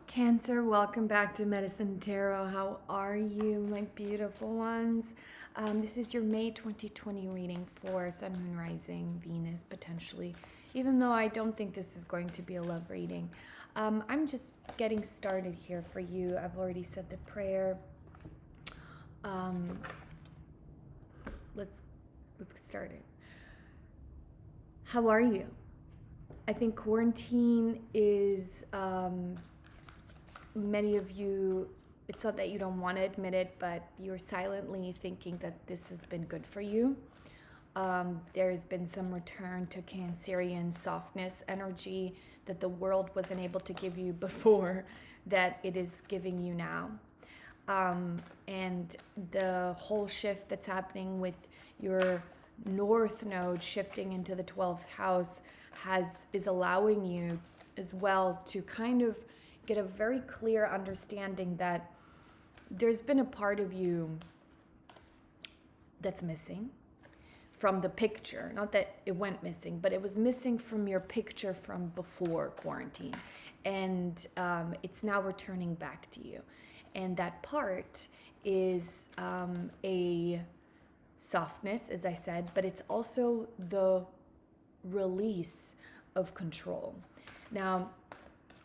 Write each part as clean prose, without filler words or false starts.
Cancer, welcome back to Medicine Tarot. How are you, my beautiful ones? This is your May 2020 reading for Sun, Moon, Rising, Venus, potentially. Even though I don't think this is going to be a love reading. I'm just getting started here for you. I've already said the prayer. Let's get started. How are you? I think quarantine is... many of you, it's not that you don't want to admit it, but you're silently thinking that this has been good for you. There's been some return to Cancerian softness energy that the world wasn't able to give you before that it is giving you now. And the whole shift that's happening with your North Node shifting into the 12th house is allowing you as well to kind of get a very clear understanding that there's been a part of you that's missing from the picture. Not that it went missing, but it was missing from your picture from before quarantine. And it's now returning back to you. And that part is a softness, as I said, but it's also the release of control. Now,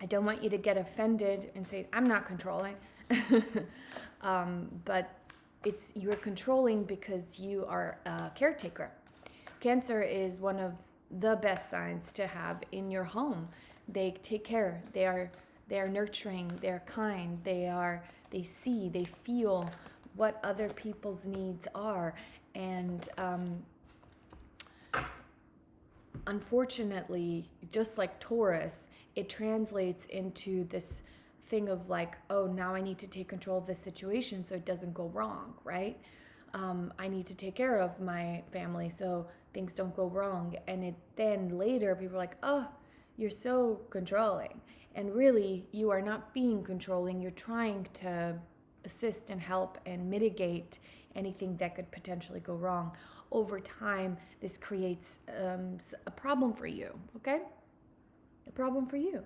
I don't want you to get offended and say, I'm not controlling. But you're controlling because you are a caretaker. Cancer is one of the best signs to have in your home. They take care. They are nurturing. They're kind. They see. They feel what other people's needs are. And unfortunately, just like Taurus, it translates into this thing of like, oh, now I need to take control of this situation so it doesn't go wrong, right? I need to take care of my family so things don't go wrong. And then later people are like, oh, you're so controlling. And really, you are not being controlling. You're trying to assist and help and mitigate anything that could potentially go wrong. Over time, this creates a problem for you, okay? A problem for you.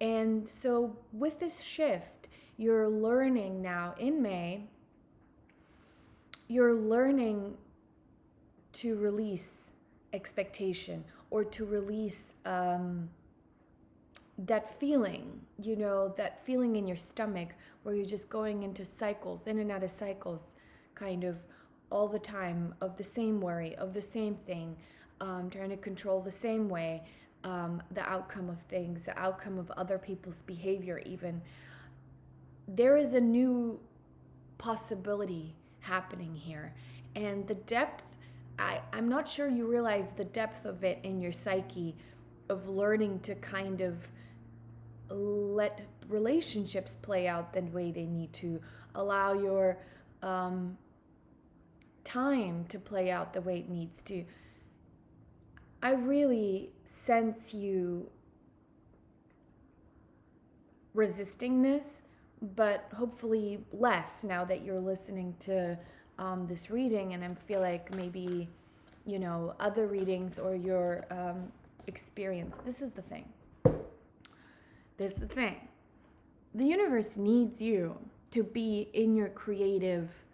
And so with this shift, you're learning now in May, you're learning to release expectation or to release that feeling, that feeling in your stomach where you're just going into cycles, in and out of cycles, kind of all the time, of the same worry, of the same thing, trying to control the same way. The outcome of things, the outcome of other people's behavior even. There is a new possibility happening here. And the depth, I'm not sure you realize the depth of it in your psyche, of learning to kind of let relationships play out the way they need to, allow your time to play out the way it needs to. I really sense you resisting this, but hopefully less now that you're listening to this reading, and I feel like maybe, other readings or your experience. This is the thing. The universe needs you to be in your creative,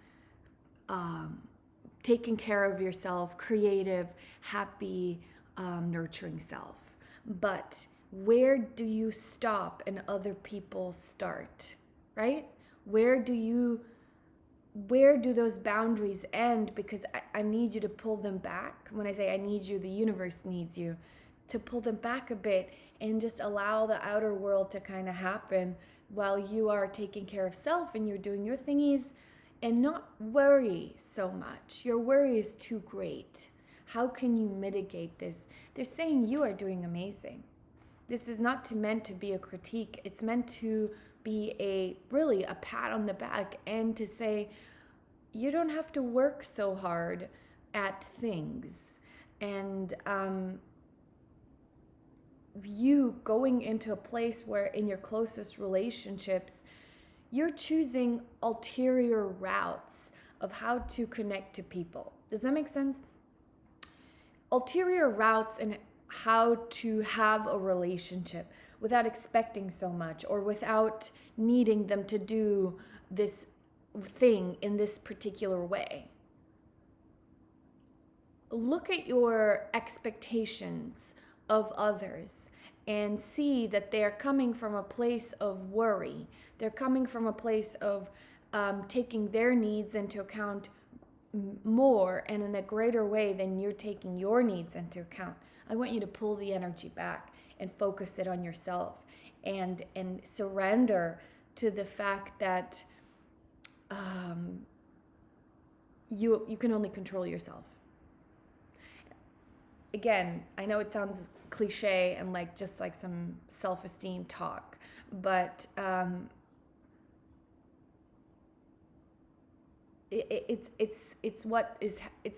taking care of yourself, creative, happy, nurturing self. But where do you stop and other people start, right? Where do those boundaries end? Because I need you to pull them back. When I say I need you, the universe needs you to pull them back a bit and just allow the outer world to kind of happen while you are taking care of self and you're doing your thingies, and not worry so much. Your worry is too great. How can you mitigate this? They're saying you are doing amazing. This is not meant to be a critique. It's meant to be really a pat on the back and to say, you don't have to work so hard at things. And you going into a place where in your closest relationships, you're choosing ulterior routes of how to connect to people. Does that make sense? Ulterior routes and how to have a relationship without expecting so much, or without needing them to do this thing in this particular way. Look at your expectations of others and see that they're coming from a place of worry. They're coming from a place of taking their needs into account more and in a greater way than you're taking your needs into account. I want you to pull the energy back and focus it on yourself, and surrender to the fact that you can only control yourself. Again, I know it sounds cliche and like just like some self-esteem talk, but it's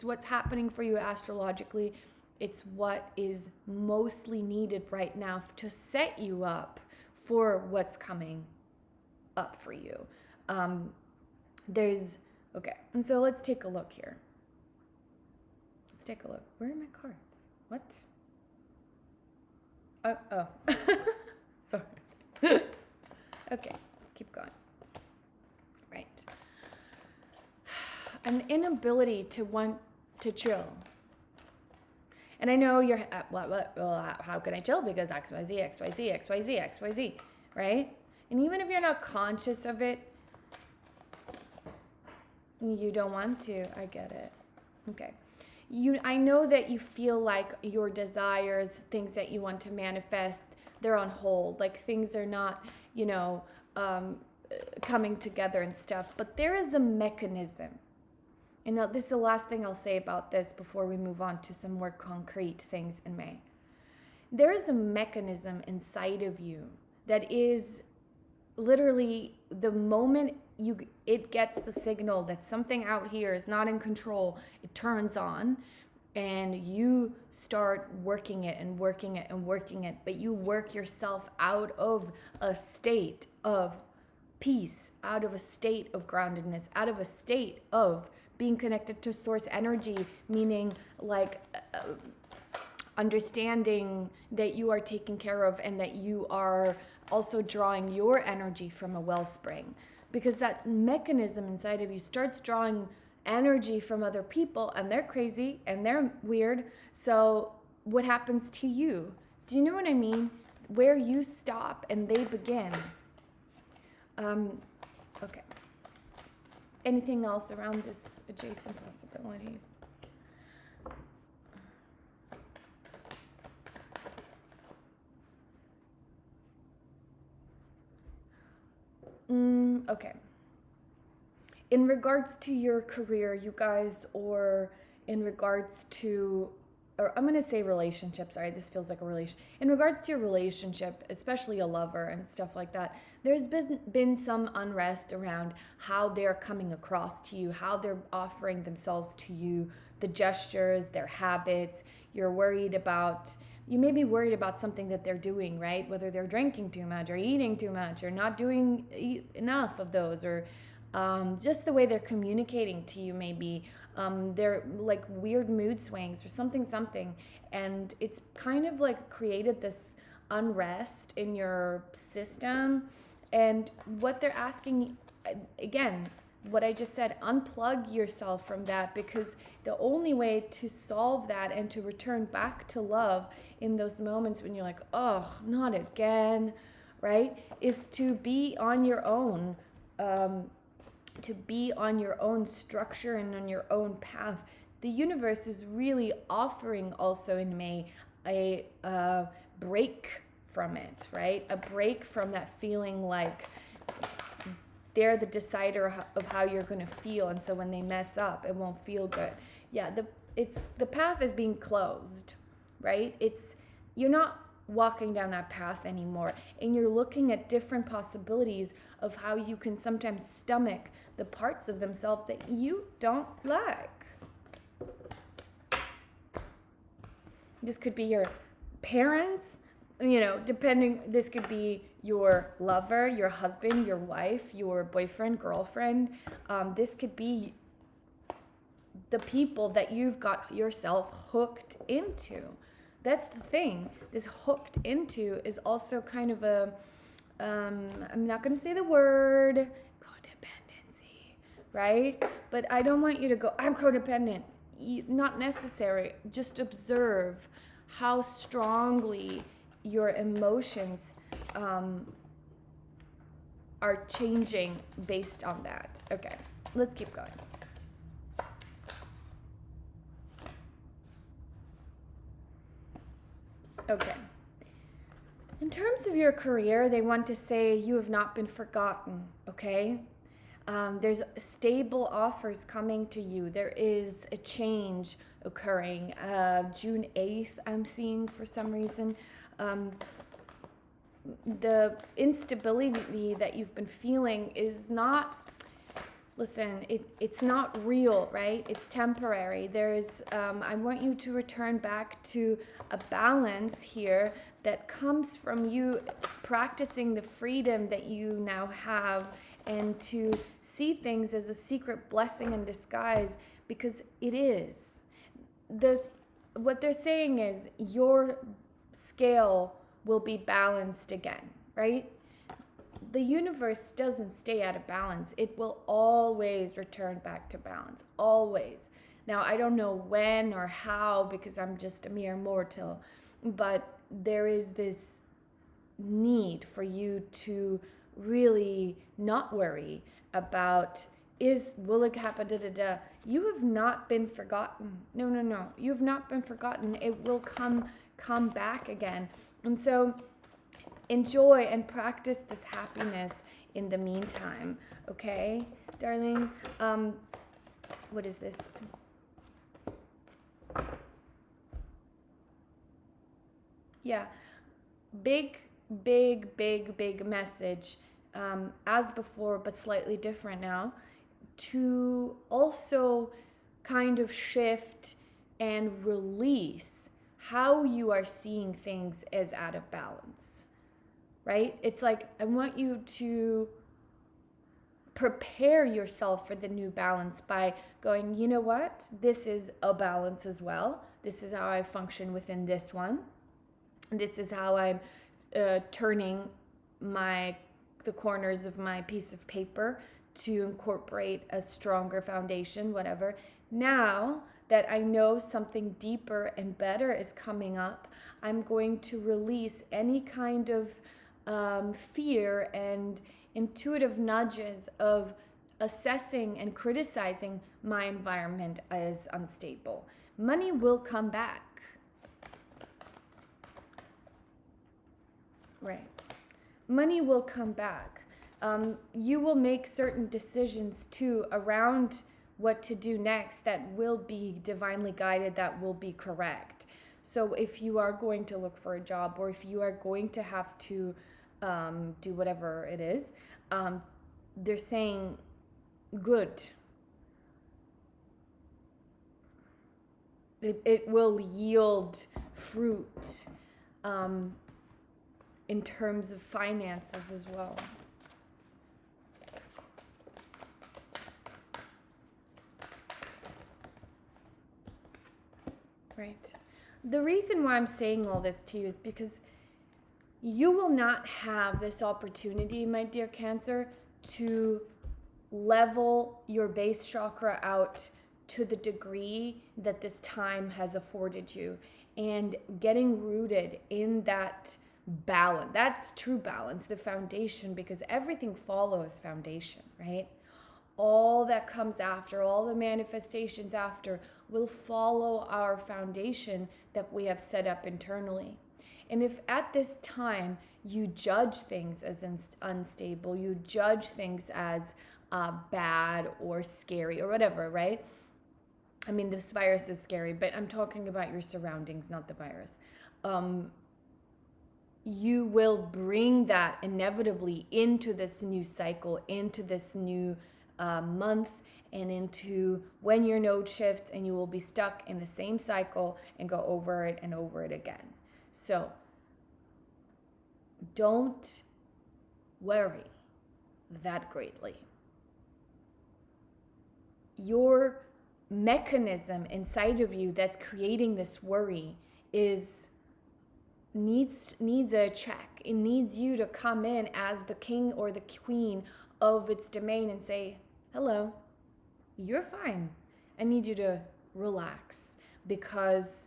what's happening for you astrologically. It's what is mostly needed right now to set you up for what's coming up for you. Okay, and so let's take a look here. Let's take a look. Where are my cards? What? Oh. Sorry. Okay, let's keep going. Right. An inability to want to chill. And I know you're, well, how can I chill? Because XYZ, XYZ, XYZ, XYZ, right? And even if you're not conscious of it, you don't want to. I get it. Okay. I know that you feel like your desires, things that you want to manifest, they're on hold. Like things are not, coming together and stuff. But there is a mechanism. And now this is the last thing I'll say about this before we move on to some more concrete things in May. There is a mechanism inside of you that is literally the moment it gets the signal that something out here is not in control, it turns on, and you start working it and working it and working it, but you work yourself out of a state of peace, out of a state of groundedness, out of a state of being connected to source energy, meaning like understanding that you are taken care of and that you are also drawing your energy from a wellspring. Because that mechanism inside of you starts drawing energy from other people, and they're crazy and they're weird. So what happens to you? Do you know what I mean? Where you stop and they begin. Okay. Anything else around this adjacent possibilities? Okay. In regards to your career, you guys, or in regards to, or I'm going to say relationship, sorry, this feels like a relation. In regards to your relationship, especially a lover and stuff like that, there's been some unrest around how they're coming across to you, how they're offering themselves to you, the gestures, their habits. You may be worried about something that they're doing, right? Whether they're drinking too much or eating too much or not doing enough of those, or just the way they're communicating to you, maybe they're like weird mood swings or something. And it's kind of like created this unrest in your system. And what they're asking, again, what I just said, unplug yourself from that, because the only way to solve that and to return back to love in those moments when you're like, oh, not again, right, is to be on your own, to be on your own structure and on your own path. The universe is really offering also in May a break from it, right? A break from that feeling like they're the decider of how you're going to feel, and so when they mess up, it won't feel good. Yeah, the path is being closed, right? You're not walking down that path anymore, and you're looking at different possibilities of how you can sometimes stomach the parts of themselves that you don't like. This could be your parents, depending, this could be your lover, your husband, your wife, your boyfriend, girlfriend. This could be the people that you've got yourself hooked into, that's the thing. This hooked into is also kind of a, I'm not going to say the word codependency, right? But I don't want you to go, I'm codependent. Not necessary. Just observe how strongly your emotions are changing based on that. Okay, let's keep going. Okay. In terms of your career, they want to say you have not been forgotten, okay? There's stable offers coming to you. There is a change occurring. June 8th, I'm seeing for some reason. The instability that you've been feeling is not, listen, it's not real, right? It's temporary. I want you to return back to a balance here that comes from you practicing the freedom that you now have, and to see things as a secret blessing in disguise, because it is. What they're saying is your scale will be balanced again, right? The universe doesn't stay out of balance. It will always return back to balance, always. Now, I don't know when or how, because I'm just a mere mortal, but there is this need for you to really not worry about, will it happen, You have not been forgotten. No. You have not been forgotten. It will come back again. And so enjoy and practice this happiness in the meantime. Okay, darling? What is this? Yeah. Big message, as before, but slightly different now, to also kind of shift and release how you are seeing things as out of balance, right? It's like, I want you to prepare yourself for the new balance by going, you know what? This is a balance as well. This is how I function within this one. This is how I'm turning the corners of my piece of paper to incorporate a stronger foundation, whatever. Now that I know something deeper and better is coming up, I'm going to release any kind of fear and intuitive nudges of assessing and criticizing my environment as unstable. Money will come back. Right. Money will come back. You will make certain decisions too around what to do next that will be divinely guided, that will be correct. So if you are going to look for a job, or if you are going to have to do whatever it is, they're saying good. It will yield fruit. In terms of finances as well. Right. The reason why I'm saying all this to you is because you will not have this opportunity, my dear Cancer, to level your base chakra out to the degree that this time has afforded you, and getting rooted in that balance. That's true balance, the foundation, because everything follows foundation, right? All that comes after, all the manifestations after, will follow our foundation that we have set up internally. And if at this time you judge things as unstable, you judge things as bad or scary or whatever, right? I mean, this virus is scary, but I'm talking about your surroundings, not the virus. You will bring that inevitably into this new cycle, into this new month, and into when your node shifts, and you will be stuck in the same cycle and go over it and over it again. So don't worry that greatly. Your mechanism inside of you that's creating this worry is needs a check. It needs you to come in as the king or the queen of its domain and say, hello, you're fine. I need you to relax, because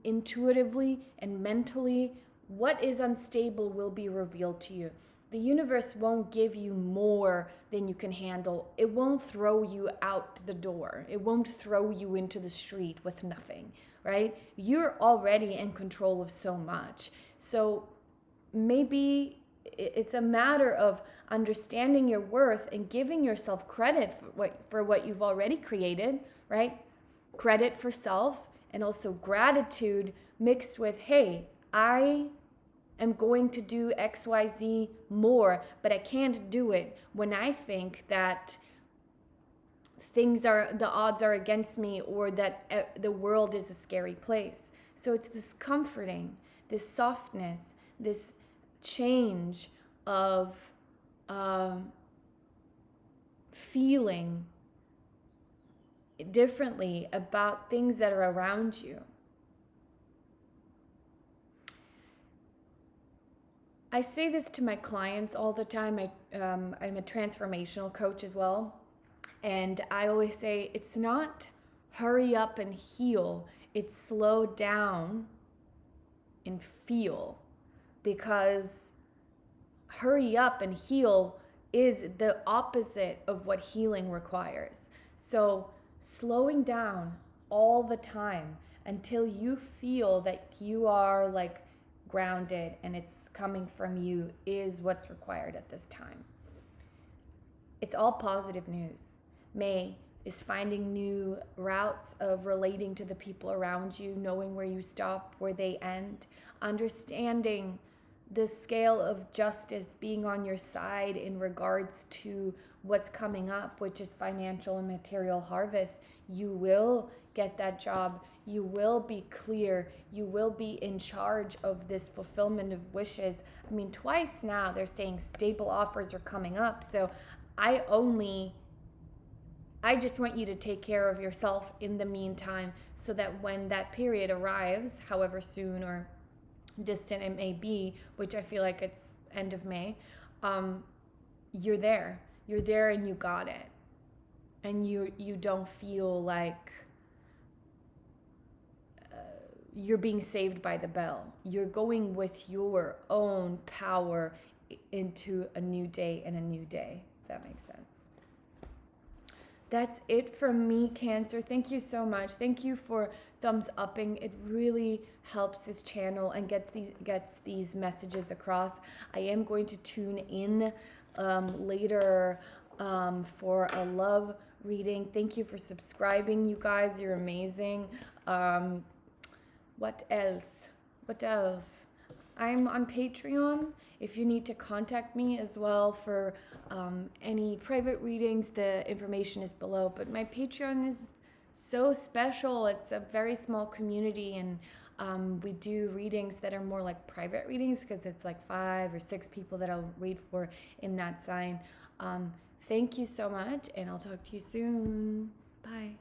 intuitively and mentally, what is unstable will be revealed to you. The universe won't give you more than you can handle. It won't throw you out the door. It won't throw you into the street with nothing, right? You're already in control of so much. So maybe it's a matter of understanding your worth and giving yourself credit for what you've already created, right? Credit for self, and also gratitude mixed with, hey, I am going to do XYZ more, but I can't do it when I think that the odds are against me, or that the world is a scary place. So it's this comforting, this softness, this change of feeling differently about things that are around you. I say this to my clients all the time. I'm a transformational coach as well. And I always say, it's not hurry up and heal. It's slow down and feel. Because hurry up and heal is the opposite of what healing requires. So slowing down all the time until you feel that you are like grounded and it's coming from you is what's required at this time. It's all positive news. May is finding new routes of relating to the people around you, knowing where you stop, where they end, understanding the scale of justice being on your side in regards to what's coming up, which is financial and material harvest. You will get that job. You will be clear. You will be in charge of this fulfillment of wishes. I mean, twice now they're saying stable offers are coming up. So I just want you to take care of yourself in the meantime, so that when that period arrives, however soon or distant it may be, which I feel like it's end of May, you're there and you got it, and you don't feel like you're being saved by the bell. You're going with your own power into a new day and a new day, if that makes sense. That's it from me, Cancer. Thank you so much. Thank you for thumbs upping. It really helps this channel and gets these messages across. I am going to tune in later for a love reading. Thank you for subscribing, you guys. You're amazing. What else? I'm on Patreon. If you need to contact me as well for any private readings, the information is below. But my Patreon is so special. It's a very small community, and we do readings that are more like private readings, because it's like 5 or 6 people that I'll read for in that sign. Thank you so much, and I'll talk to you soon. Bye.